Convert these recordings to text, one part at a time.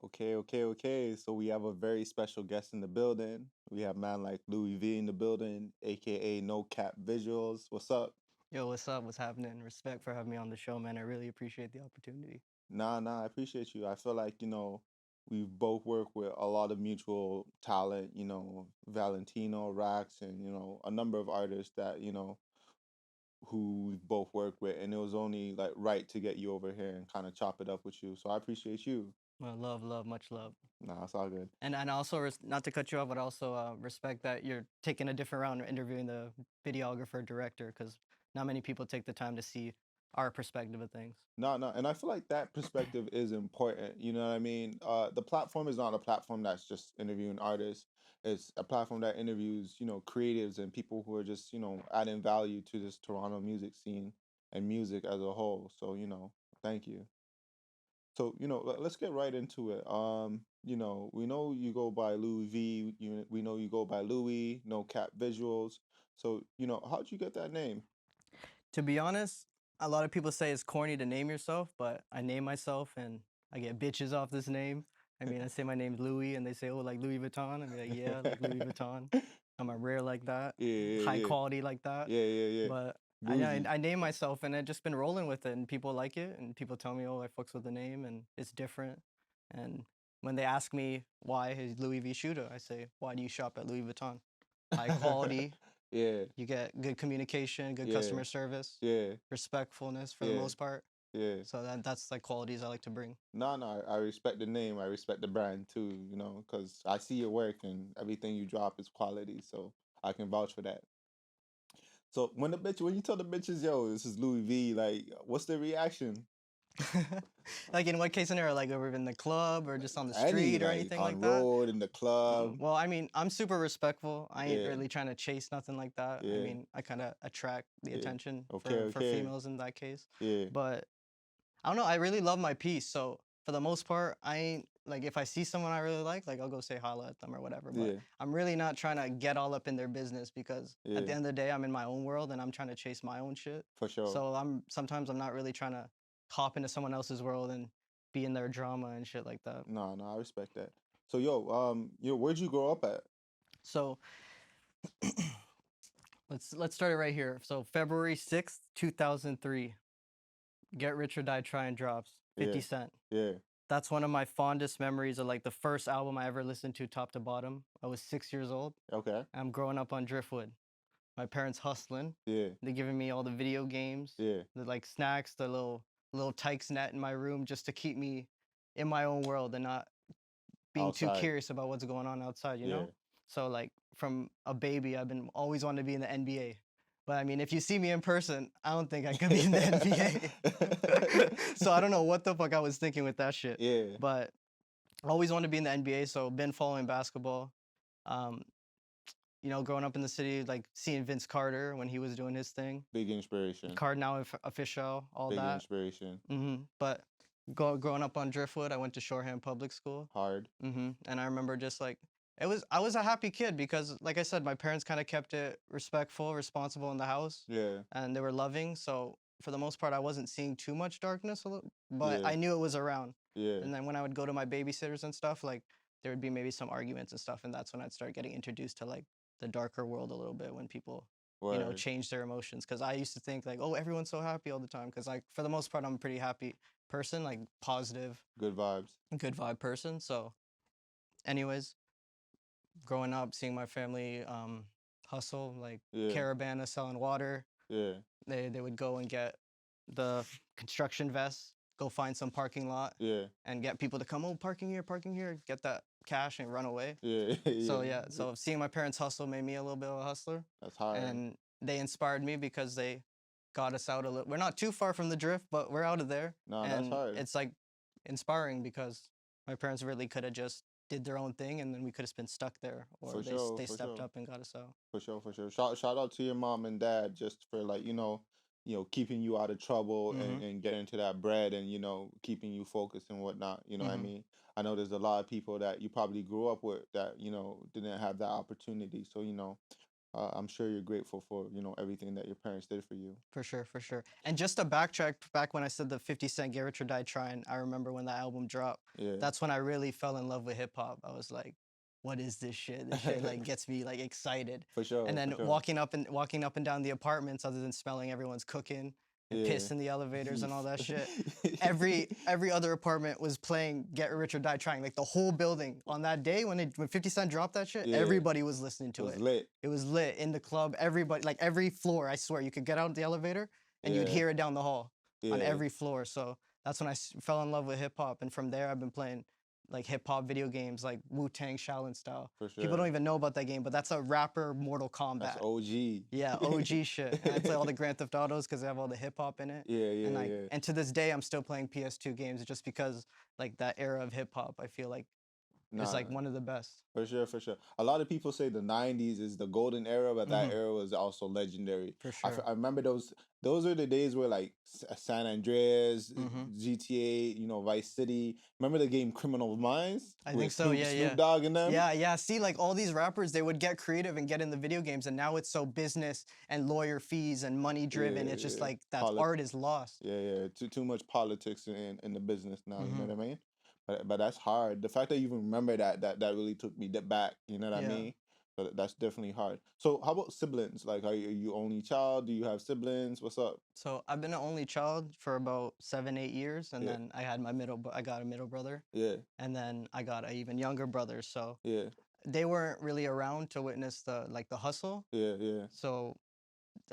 Okay. So we have a very special guest in the building. We have man like Louis V in the building, aka No Cap Visuals. What's up? Yo, what's up? What's happening? Respect for having me on the show, man. I really appreciate the opportunity. Nah, I appreciate you. I feel like, we've both worked with a lot of mutual talent, Valentino, Rax, and, a number of artists that, who we've both worked with. And it was only like right to get you over here and kind of chop it up with you. So I appreciate you. Well, love, much love. Nah, it's all good. And also, not to cut you off, but also respect that you're taking a different round interviewing the videographer director because not many people take the time to see our perspective of things. No, and I feel like that perspective is important. You know what I mean? The platform is not a platform that's just interviewing artists. It's a platform that interviews, creatives and people who are just, adding value to this Toronto music scene and music as a whole. So, thank you. So, let's get right into it. We know you go by Louis V. We know you go by Louis, No Cap Visuals. So, how'd you get that name? To be honest, a lot of people say it's corny to name yourself, but I name myself and I get bitches off this name. I mean, I say my name's Louis and they say, oh, like Louis Vuitton. I'm like, yeah, like Louis Vuitton. I'm a rare like that, high Yeah. quality like that. Yeah. But Bougie. I name myself and I've just been rolling with it and people like it and people tell me, oh, I fucks with the name and it's different. And when they ask me why is Louis V Shoota, I say, why do you shop at Louis Vuitton? High quality, Yeah, you get good communication, good yeah, customer service, yeah, respectfulness for the yeah, most part. yeah. So that's like qualities I like to bring. No, I respect the name. I respect the brand too, because I see your work and everything you drop is quality. So I can vouch for that. So when you tell the bitches, yo, this is Louis V, like, what's their reaction? Like in what case scenario, like over in the club or just on the Any, street or like, anything on like that? road, in the club. Well, I mean, I'm super respectful. I ain't Yeah, really trying to chase nothing like that. I yeah, mean, I kind of attract the yeah. attention for Okay. females in that case. Yeah, But I don't know. I really love my piece. So for the most part, I ain't like if I see someone I really like I'll go say holla at them or whatever. But yeah, I'm really not trying to get all up in their business because at yeah, the end of the day, I'm in my own world and I'm trying to chase my own shit. for sure. So I'm not really trying to hop into someone else's world and be in their drama and shit like that. No, I respect that. So where'd you grow up at? So let's start it right here. So February 6th, 2003, Get Rich or Die Trying drops. Yeah, 50 Cent. yeah, That's one of my fondest memories of like the first album I ever listened to top to bottom. I was 6 years old. okay, I'm growing up on Driftwood. My parents hustling. yeah, They're giving me all the video games, yeah, the like snacks, the little tykes net in my room just to keep me in my own world and not being too outside. curious about what's going on outside, you Yeah. know? So like from a baby, I've been always wanted to be in the NBA. But I mean, if you see me in person, I don't think I could be in the NBA. So I don't know what the fuck I was thinking with that shit. Yeah, But I always wanted to be in the NBA, so been following basketball. Um, growing up in the city, like seeing Vince Carter when he was doing his thing. big inspiration. Card now official, all Big that. inspiration. But growing up on Driftwood, I went to Shoreham Public School. Hard. And I remember just like I was a happy kid because, like I said, my parents kind of kept it respectful, responsible in the house, Yeah, and they were loving. So for the most part, I wasn't seeing too much darkness, but yeah, I knew it was around. yeah. And then when I would go to my babysitters and stuff, like there would be maybe some arguments and stuff, and that's when I'd start getting introduced to like the darker world a little bit when people, Word. change their emotions. Because I used to think like, oh, everyone's so happy all the time. Because like for the most part, I'm a pretty happy person, like positive, Good vibes. good vibe person. So, anyways, growing up, seeing my family hustle, like Yeah, Caravana selling water, yeah, they would go and get the construction vests, go find some parking lot, yeah, and get people to come, oh, parking here, get that cash and run away. yeah, So yeah. yeah, so seeing my parents hustle made me a little bit of a hustler, That's hard. and they inspired me because they got us out a little. We're not too far from the drift, but we're out of there, No, that's and hard. it's like inspiring because my parents really could have just did their own thing, and then we could have been stuck there, or For sure, they for stepped sure. up and got us out. For sure. Shout out to your mom and dad just for like, keeping you out of trouble Mhm. and getting to that bread and, keeping you focused and whatnot. You know what I Mhm. mean? I know there's a lot of people that you probably grew up with that, didn't have that opportunity. So, I'm sure you're grateful for, everything that your parents did for you. For sure, for sure. And just to backtrack back when I said the 50 Cent Get Rich or Die Trying, I remember when that album dropped. Yeah. That's when I really fell in love with hip hop. I was like, what is this shit? This shit like gets me like excited. For And sure, for then sure. walking up and down the apartments, other than smelling everyone's cooking and Yeah. piss in the elevators and all that shit. Every other apartment was playing Get Rich or Die Trying. Like the whole building on that day when 50 Cent dropped that shit, Yeah. everybody was listening It to was it. lit. It was lit in the club. Everybody, like every floor, I swear, you could get out the elevator and you'd Yeah. hear it down the hall on Yeah. every floor. So that's when I fell in love with hip hop, and from there I've been playing like hip hop video games like Wu-Tang Shaolin style. For People sure. don't even know about that game, but that's a rapper Mortal That's Kombat. OG. Yeah, OG shit. And I play all the Grand Theft Autos because they have all the hip hop in it. Yeah, yeah, And like, yeah. and to this day, I'm still playing PS2 games just because like that era of hip hop, I feel like is like Nah, one of the best. for sure, for sure. A lot of people say the '90s is the golden era, but that Mhm. era was also legendary. For I, sure. I remember those. Those are the days where like San Andreas, Mhm. GTA, Vice City. Remember the game Criminal Minds I with think so. Yeah, Snoop yeah. Dogg and them? Yeah, yeah. See, like all these rappers, they would get creative and get in the video games, and now it's so business and lawyer fees and money driven. Yeah, It's just yeah. like that art is lost. Yeah, yeah. Too much politics in the business now. You know Mhm. what I mean? But that's hard. The fact that you even remember that really took me back. You know what I Yeah. mean? But that's definitely hard. So how about siblings? Like, are you only child? Do you have siblings? What's up? So I've been an only child for about 7, 8 years, and Yeah, then I got a middle brother, yeah, and then I got an even younger brother. So yeah, they weren't really around to witness the hustle. yeah, yeah, So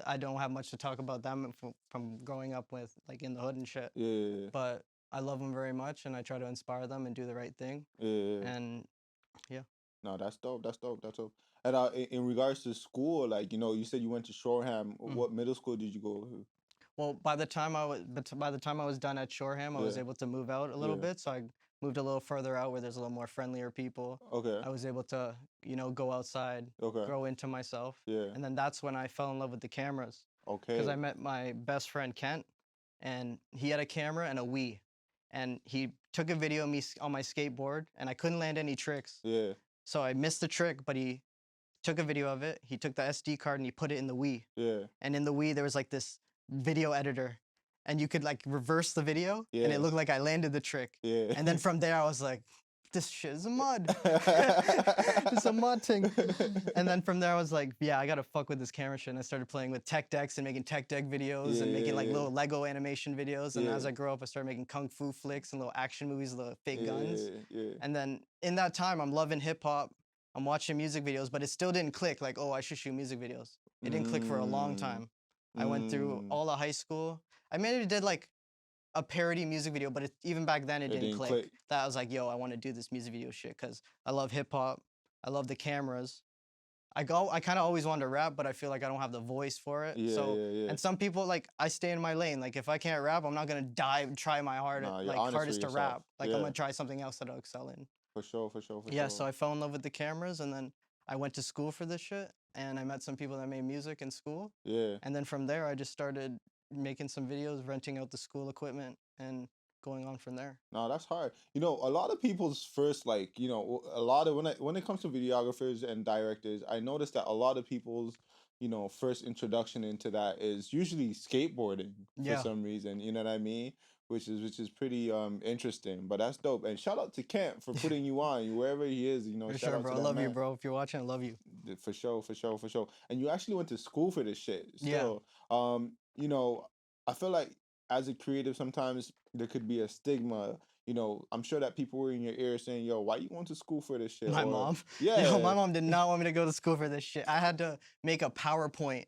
I don't have much to talk about them from growing up with like in the hood and shit. yeah, But I love them very much, and I try to inspire them and do the right thing. yeah, yeah. And yeah. No, that's dope. That's dope. That's dope. And in regards to school, like you said you went to Shoreham. Mhm. What middle school did you go to? Well, by the time I was done at Shoreham, I was Yeah, able to move out a little yeah. bit. So I moved a little further out where there's a little more friendlier people. Okay, I was able to, go outside, okay, grow into myself. yeah, And then that's when I fell in love with the cameras because I okay, met my best friend Kent, and he had a camera and a Wii. And he took a video of me on my skateboard, and I couldn't land any tricks. yeah, So I missed the trick, but he took a video of it. He took the SD card and he put it in the Wii. yeah, And in the Wii, there was like this video editor, and you could like reverse the video, and it yeah, looked like I landed the trick. yeah. And then from there, I was like, this shit is a mud. It's a mud thing. And then from there, I was like, yeah, I gotta fuck with this camera shit. And I started playing with tech decks and making tech deck videos Yeah, and making yeah, like yeah. little Lego animation videos. And as Yeah. I grew up, I started making kung fu flicks and little action movies, little fake guns. Yeah, yeah, And then in that time, I'm loving hip hop. I'm watching music videos, but it still didn't click. Like, oh, I should shoot music videos. It didn't click for a long Mm, time. I went through all of high school. I maybe did like a parody music video, but even back then it it didn't didn't click. click. That I was like, yo, I want to do this music video shit because I love hip hop. I love the cameras. I kind of always wanted to rap, but I feel like I don't have the voice for it. Yeah, So, yeah, yeah. and some people like I stay in my lane. Like if I can't rap, I'm not gonna try my Nah, you're honest with hardest to yourself. rap. Like Yeah, I'm gonna try something else that I'll excel in. for sure, for sure, for Yeah, so sure. I fell in love with the cameras, and then I went to school for this shit, and I met some people that made music in school. Yeah. And then from there, I just started making some videos, renting out the school equipment, and going on from there. No, that's hard. A lot of people's first, like, a lot of when it comes to videographers and directors, I noticed that a lot of people's, first introduction into that is usually skateboarding for Yeah, some reason. You know what I mean? Which is pretty interesting. But that's dope. And shout out to Kent for putting you on wherever he is. for Shout sure, out to bro. I that love you, man. bro. If you're watching, I love you. For sure, for sure, for sure. And you actually went to school for this shit Yeah. still. I feel like as a creative, sometimes there could be a stigma. I'm sure that people were in your ear saying, "Yo, why you going to school for this shit?" My Or mom. Yo, yeah, my mom did not want me to go to school for this shit. I had to make a PowerPoint.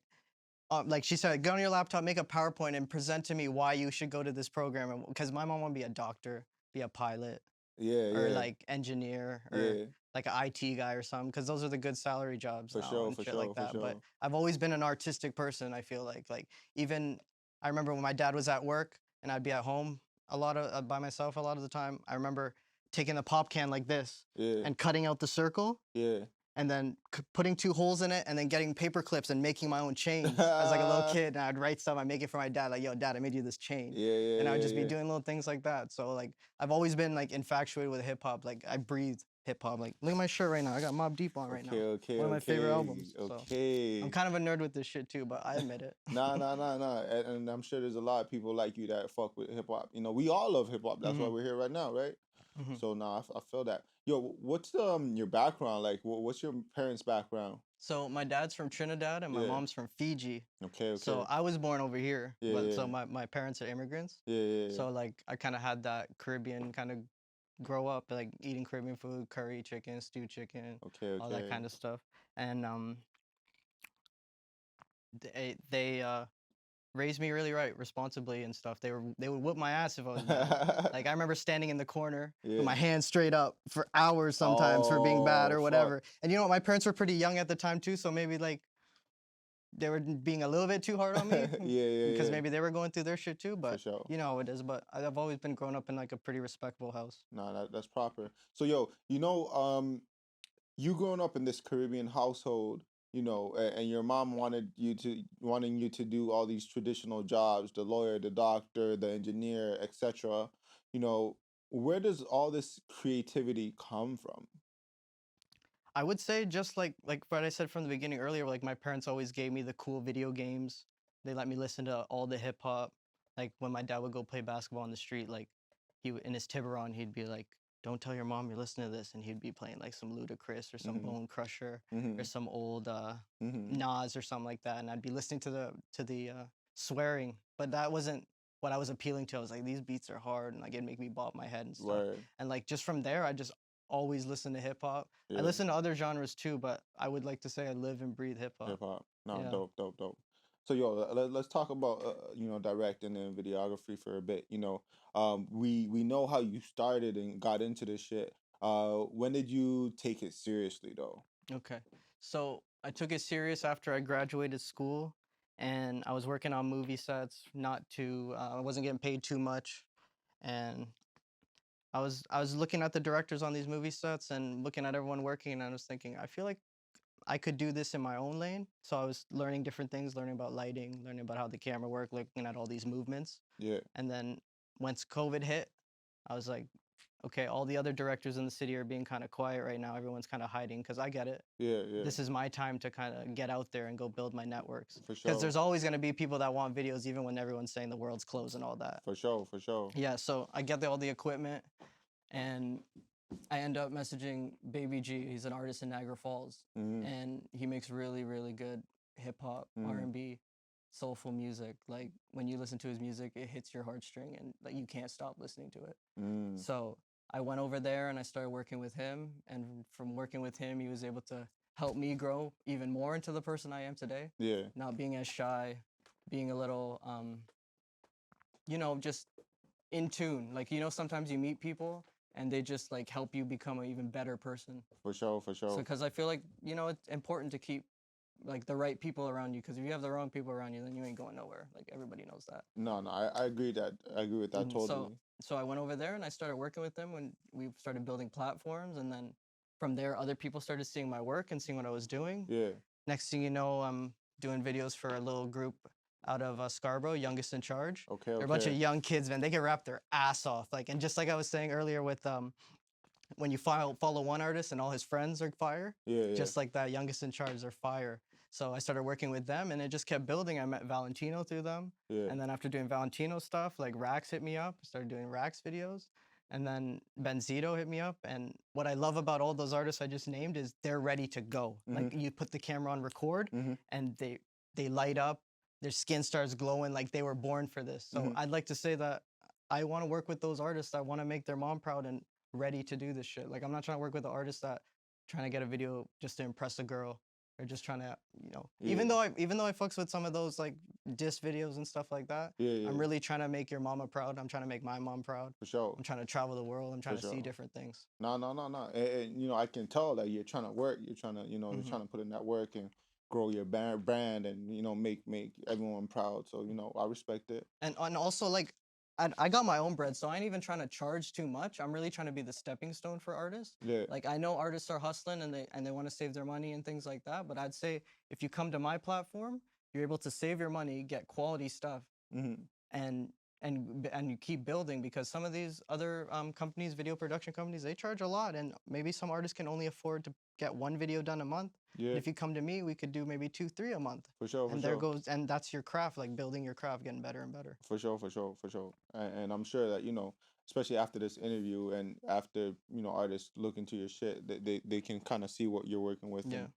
Like she said, go on your laptop, make a PowerPoint, and present to me why you should go to this program. Because my mom wanted to be a doctor, be a pilot, yeah, or yeah, like engineer, or yeah, like an IT guy or something. Because those are the good salary jobs for now sure, and for shit sure, like for that. But sure. I've always been an artistic person. I feel like even I remember when my dad was at work and I'd be at home a lot of by myself a lot of the time. I remember taking the pop can like this Yeah, and cutting out the circle yeah, and then putting 2 holes in it, and then getting paper clips and making my own chains as like a little kid. And I'd write stuff. I make it for my dad, like, "Yo, dad, I made you this chain," Yeah, yeah, and I would yeah, just be yeah. doing little things like that. So like I've always been like infatuated with hip hop. Like I breathe hip hop. Like look at my shirt right now. I got Mobb Deep on right Okay, now. okay, One of my favorite okay, albums. So I'm okay. kind of a nerd with this shit too, but I admit it. Nah, nah, nah, nah. And I'm sure there's a lot of people like you that fuck with hip hop. You know, we all love hip hop. That's why hmm we're here right now, right? hmm So nah, I feel that. Yo, what's your background like? What's your parents' background? So my dad's from Trinidad and my Yeah. mom's from Fiji. Okay, So okay. I was born over here, Yeah, but so yeah, my parents are immigrants. yeah, yeah, yeah. So like I kind of had that Caribbean kind of grow up, like eating Caribbean food, curry chicken, stewed chicken, Okay, all that okay. kind of stuff. And they raised me really right, responsibly and stuff. They would whip my ass if I was bad. Like I remember standing in the corner with Yeah. my hands straight up for hours sometimes for being bad Oh, or fuck. whatever. And you know what? My parents were pretty young at the time too, so maybe like they were being a little bit too hard on me Yeah, yeah, because yeah. maybe they were going through their shit too. For But sure. you know how it is. But I've always been growing up in like a pretty respectable house. Nah, that's proper. So yo, you growing up in this Caribbean household, and your mom wanting you to do all these traditional jobs, the lawyer, the doctor, the engineer, etc. You know, where does all this creativity come from? I would say just like what I said from the beginning earlier, like my parents always gave me the cool video games. They let me listen to all the hip hop. Like when my dad would go play basketball on the street, like in his Tiburon, he'd be like, "Don't tell your mom you're listening to this," and he'd be playing like some Ludacris or some Mm-hmm. Bone Crusher or Mm-hmm. some old Mm-hmm. Nas or something like that, and I'd be listening to the swearing, but that wasn't what I was appealing to. I was like, these beats are hard, and like it'd make me bop my head and stuff. Word. And like just from there, I just always listen to hip hop. I Yeah. listen to other genres too, but I would like to say I live and breathe hip hop. Hip hop. No, Yeah. dope, dope, dope. So yo, let's talk about directing and videography for a bit. We know how you started and got into this shit. When did you take it seriously though? Okay. So I took it serious after I graduated school, and I was working on movie sets. Not too, I wasn't getting paid too much, and I was looking at the directors on these movie sets and looking at everyone working, and I was thinking, I feel like I could do this in my own lane. So I was learning different things, learning about lighting, learning about how the camera worked, looking at all these movements. Yeah, And then once COVID hit, I was like, okay, all the other directors in the city are being kind of quiet right now. Everyone's kind of hiding because I get it. yeah, yeah, This is my time to kind of get out there and go build my networks. for Because sure, there's always going to be people that want videos, even when everyone's saying the world's closed and all that. for sure, for sure. Yeah, so I get all the equipment, and I end up messaging Baby G. He's an artist in Niagara Falls, Mm-hmm. and he makes really, really good hip hop, Mm-hmm. R&B, soulful music. Like when you listen to his music, it hits your heartstring, and like you can't stop listening to it. Mm-hmm. So I went over there and I started working with him, and from working with him, he was able to help me grow even more into the person I am today. Yeah, Not being as shy, being a little, just in tune. Like, sometimes you meet people and they just like help you become an even better person. for sure, for So, sure. because I feel like, it's important to keep like the right people around you. Because if you have the wrong people around you, then you ain't going nowhere. Like, everybody knows that. No, no, I agree that I agree with that So, totally. so I went over there and I started working with them when we started building platforms. And then from there, other people started seeing my work and seeing what I was doing. Yeah. Next thing you know, I'm doing videos for a little group out of Scarborough, Youngest in Charge. Okay, They're a bunch of okay. young kids, man. They can rap their ass off. Like, and just like I was saying earlier with when you follow one artist and all his friends are fire, Yeah, yeah, just like that, Youngest in Charge, they're fire. So I started working with them, and it just kept building. I met Valentino through them, yeah. and then after doing Valentino stuff, like Rax hit me up. I started doing Rax videos, and then Benzito hit me up. And what I love about all those artists I just named is they're ready to go. Mm-hmm. Like you put the camera on record, Mm-hmm. and they light up. Their skin starts glowing like they were born for this. So Mm-hmm. I'd like to say that I want to work with those artists. I want to make their mom proud and ready to do this shit. Like I'm not trying to work with an artist that trying to get a video just to impress a girl or just trying to, Yeah. even though I fucks with some of those like diss videos and stuff like that, Yeah, yeah. I'm really trying to make your mama proud. I'm trying to make my mom proud. For sure. I'm trying to travel the world. I'm trying For to see sure. different things. No, no, no, no. And I can tell that you're trying to work. You're trying to, you're hmm trying to put in that work and grow your brand and make everyone proud. So I respect it. And also like I got my own bread, so I ain't even trying to charge too much. I'm really trying to be the stepping stone for artists. Yeah. Like I know artists are hustling and they want to save their money and things like that, but I'd say if you come to my platform, you're able to save your money, get quality stuff, Hmm. and and you keep building because some of these other companies, video production companies, they charge a lot, and maybe some artists can only afford to get one video done a month. But Yeah. if you come to me, we could do maybe two, three a month, For sure. For and there sure. goes, and that's your craft, like building your craft, getting better and better. For sure, for sure, for sure. And I'm sure that, especially after this interview and after, artists look into your shit, they can kind of see what you're working with Yeah. and,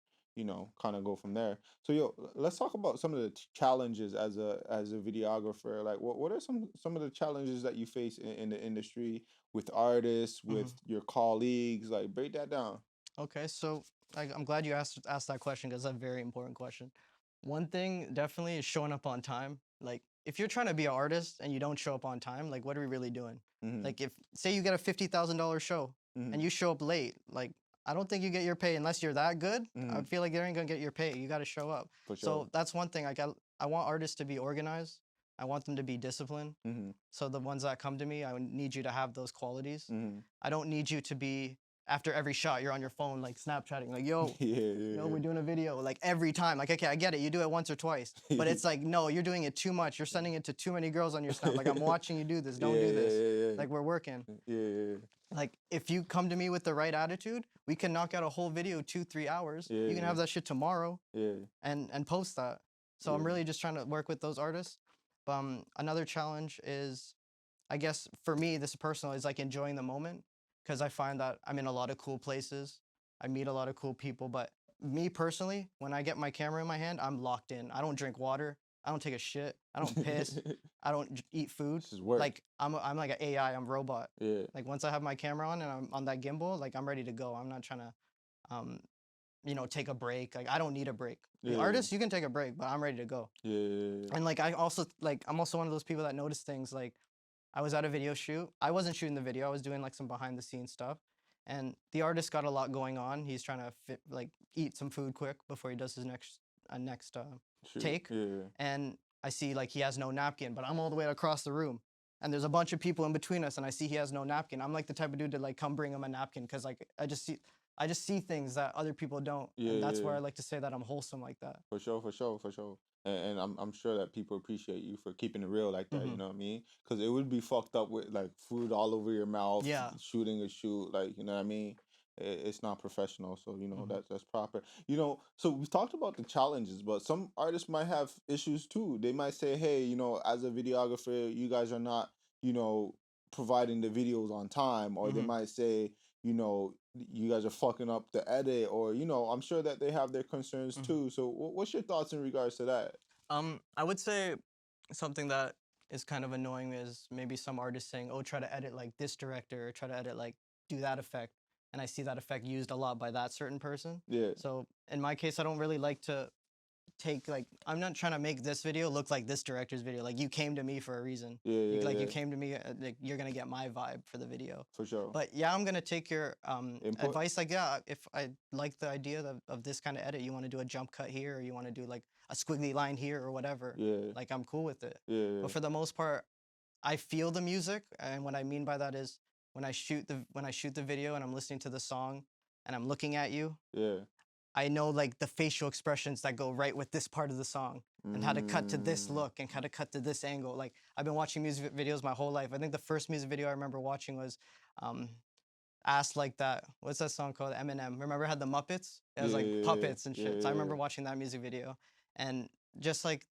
kind of go from there. So, let's talk about some of the challenges as a videographer. Like what are some of the challenges that you face in the industry with artists, with Hmm. your colleagues? Like break that down. Okay, so I'm glad you asked that question because that's a very important question. One thing definitely is showing up on time. Like if you're trying to be an artist and you don't show up on time, like what are we really doing? Mm-hmm. Like if say you get a $50,000 show Mm-hmm. and you show up late, like I don't think you get your pay unless you're that good. I Mm-hmm. feel like they ain't gonna get your pay. You got to show up. For sure. So that's one thing. I want artists to be organized. I want them to be disciplined. Mm-hmm. So the ones that come to me, I need you to have those qualities. Mm-hmm. I don't need you to be after every shot you're on your phone like Snapchatting like Yeah, yo, yeah, we're doing a video like every time. Like, okay, I get it. You do it once or twice, yeah. but it's like, no, you're doing it too much. You're sending it to too many girls on your Snap. Like, I'm watching you do this. Yeah, Don't do this. yeah, Like, we're working. yeah, yeah, Like, if you come to me with the right attitude, we can knock out a whole video 2-3 hours. yeah, You can yeah, have that shit tomorrow yeah, and post that. So I'm yeah. really just trying to work with those artists. Another challenge is, I guess for me, this is personal, is like enjoying the moment because I find that I'm in a lot of cool places. I meet a lot of cool people, but me personally, when I get my camera in my hand, I'm locked in. I don't drink water. I don't take a shit. I don't piss. I don't eat food. This is work. Like I'm like an AI. I'm a robot. Yeah, Like once I have my camera on and I'm on that gimbal, like I'm ready to go. I'm not trying to, um, take a break. Like I don't need a break. The yeah, artists, you can take a break, but I'm ready to go. yeah, And like I'm also one of those people that notice things like I was at a video shoot. I wasn't shooting the video. I was doing like some behind the scenes stuff. And the artist got a lot going on. He's trying to eat some food quick before he does his next shoot, take. yeah, And I see like he has no napkin, but I'm all the way across the room. And there's a bunch of people in between us and I see he has no napkin. I'm like the type of dude to like come bring him a napkin because like I just see things that other people don't. yeah, And that's yeah. where I like to say that I'm wholesome like that. For sure, for sure, for sure. And I'm sure that people appreciate you for keeping it real like that. You Hmm. know what I mean? Because it would be fucked up with like food all over your mouth, Yeah. shooting a shoot, like you know what I mean. It's not professional, so Hmm. that's proper. So we've talked about the challenges, but some artists might have issues too. They might say, hey, as a videographer, you guys are not, you know, providing the videos on time, or they Hmm. might say, you guys are fucking up the edit, or I'm sure that they have their concerns Hmm. too. So what's your thoughts in regards to that? I would say something that is kind of annoying is maybe some artists saying, "Oh, try to edit like this director, or try to edit like do that effect," and I see that effect used a lot by that certain person. Yeah, So in my case, I don't really like to take like I'm not trying to make this video look like this director's video. Like you came to me for a reason. yeah, yeah, Like you yeah, came to me, like you're gonna get my vibe for the video. for sure. But yeah, I'm gonna take your Input. advice. Like yeah, if I like the idea of this kind of edit, you want to do a jump cut here, or you want to do like a squiggly line here, or whatever. Yeah, Like I'm cool with it. yeah, But for the most part, I feel the music, and what I mean by that is when I shoot the video and I'm listening to the song and I'm looking at you, yeah. I know like the facial expressions that go right with this part of the song and how to cut to this Mm, look and how to cut to this angle. Like I've been watching music videos my whole life. I think the first music video I remember watching was um Ass Like That. What's that song called? Eminem. Remember it had the Muppets? It was yeah, like yeah, puppets and yeah, shit. So I yeah, remember watching that music video and just like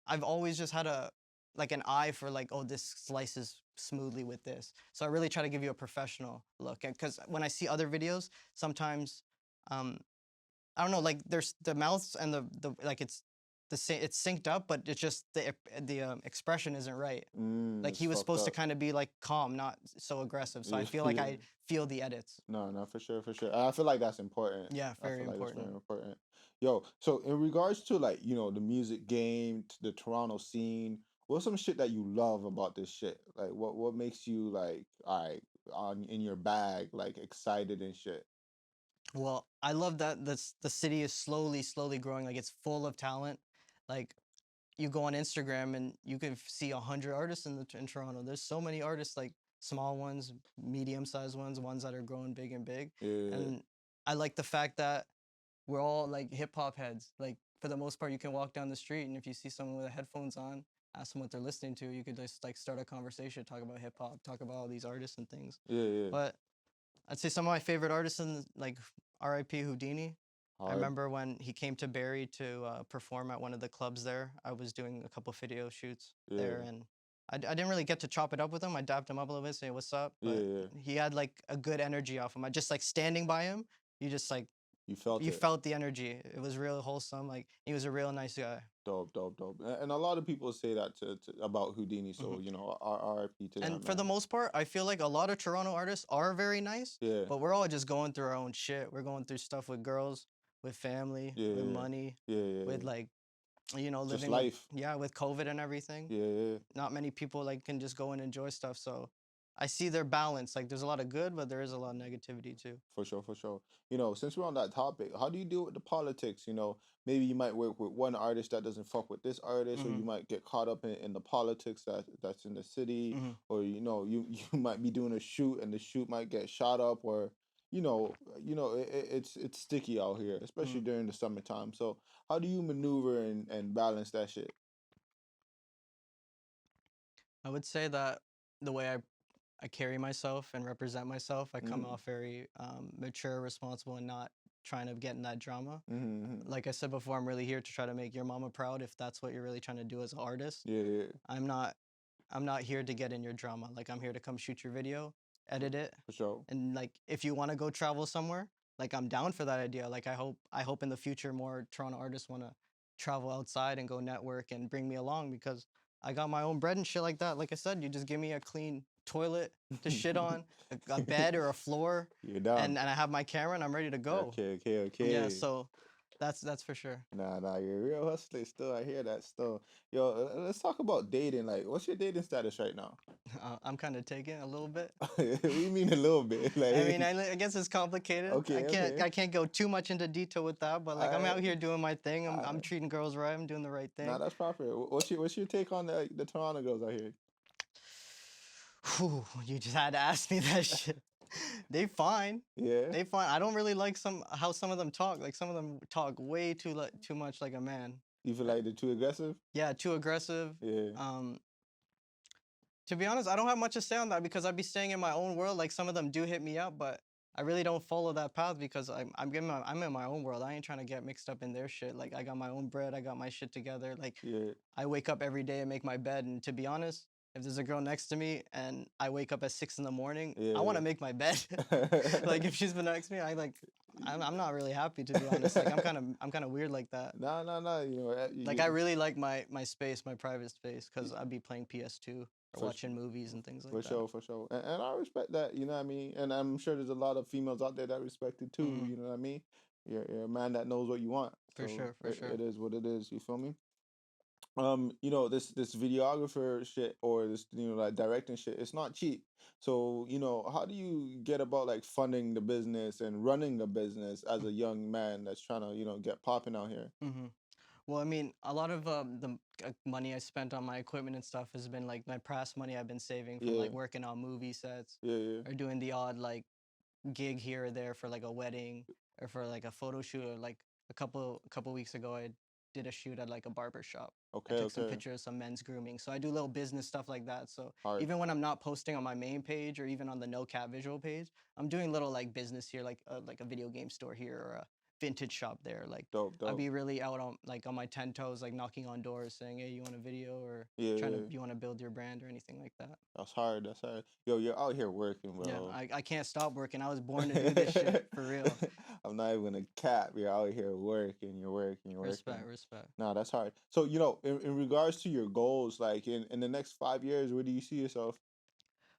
I've always just had an eye for like, oh, this slices smoothly with this. So I really try to give you a professional look. And because when I see other videos, sometimes um I don't know, like there's the mouths and the like it's synced up, but it's just the expression isn't right. Like it's he was fucked supposed to up. kind of be like calm, not so aggressive. So I Yeah, feel like yeah. I feel the edits. No, no, for sure, for sure. And I feel like that's important. Yeah, I very feel like that's very important. important. Yo, so in regards to like, the music game, the Toronto scene, what's some shit that you love about this shit? Like what makes you like, all right, on in your bag, like excited and shit? Well, I love that the city is slowly, slowly growing. Like it's full of talent. Like you go on Instagram and you can see 100 artists in Toronto. There's so many artists, like small ones, medium-sized ones that are growing big and big. Yeah, And I like the fact that we're all like hip hop heads. Like for the most part, you can walk down the street and if you see someone with the headphones on, ask them what they're listening to. You could just like start a conversation, talk about hip hop, talk about all these artists and things. yeah, yeah. But I'd say some of my favorite artists in like R.I.P. Houdini. I Hard. remember when he came to Barrie to perform at one of the clubs there. I was doing a couple video shoots there, Yeah, and I didn't really get to chop it up with him. I dapped him up a little bit, say what's up, yeah, but yeah. he had like a good energy off him. I just like standing by him. You just like You felt you it. felt the energy. It was real wholesome. Like he was a real nice guy. Dope, dope, dope. And a lot of people say that about Houdini. So Mhm. RIP to that And for the man. most part, I feel like a lot of Toronto artists are very nice, Yeah, but we're all just going through our own shit. We're going through stuff with girls, with family, yeah, with yeah, money, yeah, yeah, with yeah. like, Just living with, life. yeah, with COVID and everything. Yeah, yeah. Not many people like can just go and enjoy stuff. So I see their balance. Like there's a lot of good, but there is a lot of negativity too. For sure, for sure. Since we're on that topic, how do you deal with the politics? Maybe you might work with one artist that doesn't fuck with this artist, or Hmm. you might get caught up in the politics that's in the city, Hmm. or you might be doing a shoot and the shoot might get shot up, or it's sticky out here, especially Hmm. during the summertime. So how do you maneuver and balance that shit? I would say that the way I carry myself and represent myself, I come Mm-hmm. off very mature, responsible, and not trying to get in that drama. Mm-hmm. Like I said before, I'm really here to try to make your mama proud if that's what you're really trying to do as an artist. Yeah, yeah, I'm not I'm not here to get in your drama. Like I'm here to come shoot your video, for, edit it, for sure. and like if you want to go travel somewhere, like I'm down for that idea. Like I hope in the future more Toronto artists want to travel outside and go network and bring me along because I got my own bread and shit like that. Like I said, you just give me a clean toilet to shit on, a bed or a floor, You're down. and I have my camera and I'm ready to go. Okay, okay, Yeah, okay. so that's for sure. Nah, you're a real hustler still. I hear that still. Yo, let's talk about dating. Like, what's your dating status right now? I'm kind of taken a little bit. What do you mean a little bit? I mean, Like, I guess it's complicated. I okay, can't okay. I can't go too much into detail with that, but like I'm I, out here doing my thing. I'm I, treating girls right. I'm doing the right nah, thing. that's proper. What's your take on the Toronto girls out here? Whew, you just had to ask me that shit. They fine. Yeah, They fine. I don't really like how some of them talk. Like some of them talk way too much like a man. you feel Uh, like they're too aggressive? Yeah, too aggressive. Yeah, Um, to be honest, I don't have much to say on that because I'd be staying in my own world. Like some of them do hit me up, but I really don't follow that path because I'm in my own world. I ain't trying to get mixed up in their shit. Like I got my own bread, I got my shit together. Like yeah, I wake up every day and make my bed, and to be honest, if there's a girl next to me and I wake up at 6 in the morning, I want yeah. to make my bed. Like if she's been next to me, I'm not really happy to be honest. Like I'm kind of weird like that. Nah, nah, nah. Like I really like my space, my private space, because I'd be playing PS2 or for sure. watching movies and things like For that. sure, for sure. And I respect that, you know what I mean? And I'm sure there's a lot of females out there that respect it too, Hmm. you know what I mean? You're a man that knows what you want. For So sure, for sure. it is what it is, you feel me? This videographer shit or this, like directing shit, it's not cheap. So, how do you get about like funding the business and running the business as a young man that's trying to, get popping out here? Hmm. Well, I mean, a lot of the money I spent on my equipment and stuff has been like my past money I've been saving from Yeah, like working on movie sets yeah, yeah. or doing the odd like gig here or there for like a wedding or for like a photo shoot or like a couple weeks ago I did a shoot at like a barber shop. I Okay, took some okay. pictures of some men's grooming. So I do little business stuff like that. So Hard. even when I'm not posting on my main page or even on the no cap visual page, I'm doing little like business here like a video game store here or a vintage shop there. Like Dope, I'd dope. be really out on like on my 10 toes like knocking on doors saying, "Hey, you want a video or Yeah, trying to yeah. you want to build your brand or anything like that?" That's hard. That's hard. Yo, you're out here working, Yeah, bro. I can't stop working. I was born to do this shit for real. I'm not even a cap. You're out here working, you're working, you're working. Respect, respect. Nah, that's hard. So, in regards to your goals, like in the next 5 years, where do you see yourself?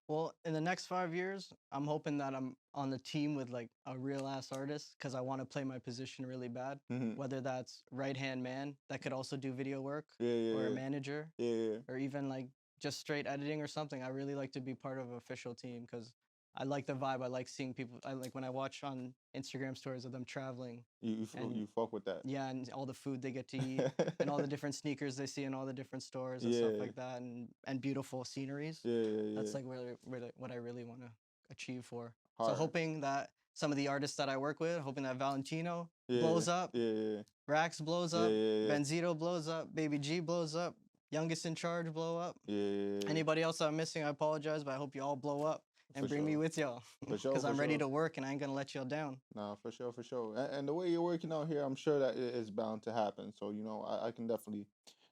Well, in the next 5 years, I'm hoping that I'm on the team with like a real ass artist because I want to play my position really bad. Hmm. Whether that's right hand man that could also do video work, Yeah, or a yeah, manager, yeah, yeah, or even like just straight editing or something. I really like to be part of an official team because I like the vibe. I like seeing people. I like when I watch on Instagram stories of them traveling, and You fuck with that. yeah, and all the food they get to eat, and all the different sneakers they see in all the different stores and stuff Yeah, like that, and beautiful sceneries. yeah, yeah, That's yeah. like really what I really want to achieve for. So Hard. hoping that some of the artists that I work with, hoping that Valentino Yeah, blows up, yeah, yeah, Rax blows yeah, up, yeah, yeah, Benzito blows up, Baby G blows up, Youngest in Charge blow up. yeah, yeah, yeah. Anybody else I'm missing, I apologize, but I hope you all blow up For and bring me sure, with y'all, for sure, because for I'm ready sure. to work and I ain't gonna let y'all down. Nah, for sure, for sure. And the way you're working out here, I'm sure that it is bound to happen. So, I can definitely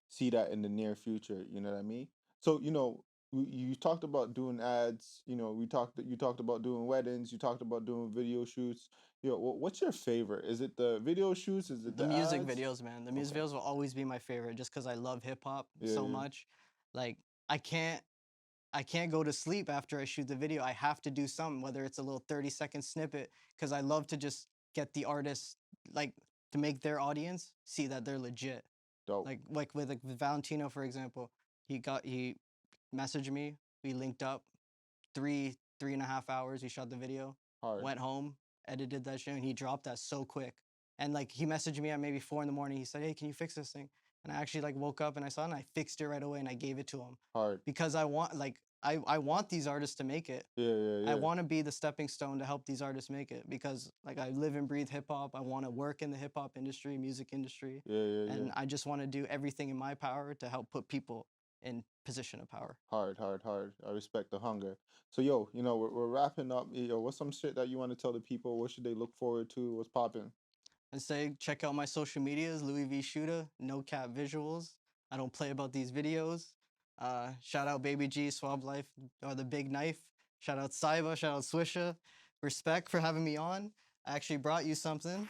see that in the near future. You know what I mean? So, you talked about doing ads. You talked about doing weddings. You talked about doing video shoots. What's your favorite? Is it the video shoots? Is it The the music ads? videos, man. The music Okay. videos will always be my favorite just because I love hip hop Yeah, so yeah. much. Like I can't I can't go to sleep after I shoot the video. I have to do something, whether it's a little 30-second snippet, because I love to just get the artist, like, to make their audience see that they're legit. Dope. Like with Valentino, for example, he messaged me, we linked up, 3.5 hours. He shot the video, Hard. went home, edited that shit, and he dropped that so quick. And like he messaged me at maybe 4 in the morning. He said, "Hey, can you fix this thing?" And I actually like woke up and I saw it and I fixed it right away and I gave it to him Hard. because I want like I want these artists to make it. Yeah, yeah, I yeah. want to be the stepping stone to help these artists make it because like I live and breathe hip hop. I want to work in the hip hop industry, music industry, Yeah, yeah, yeah. and I just want to do everything in my power to help put people in position of power. Hard, hard, hard. I respect the hunger. So, yo, we're wrapping up. Yo, what's some shit that you want to tell the people? What should they look forward to? What's popping? And say check out my social medias, Louis V Shoota, no cap visuals. I don't play about these videos. Shout out Baby G, Swab Life, or the Big Knife. Shout out Saiba, shout out Swisha. Respect for having me on. I actually brought you something.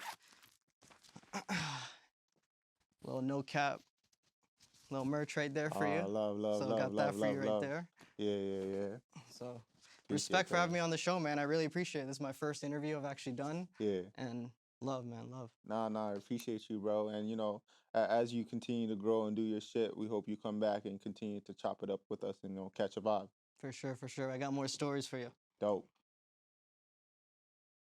Little no cap, little merch right there for Ah, you. love, love, So love, got that love, for you love, right love. there. Yeah, yeah, yeah. So Appreciate respect for that. having me on the show, man. I really appreciate it. This is my first interview I've actually done. Yeah. And love, man, love. Nah, nah, I appreciate you, bro. And as you continue to grow and do your shit, we hope you come back and continue to chop it up with us and catch a vibe. For sure, for sure. I got more stories for you. Dope.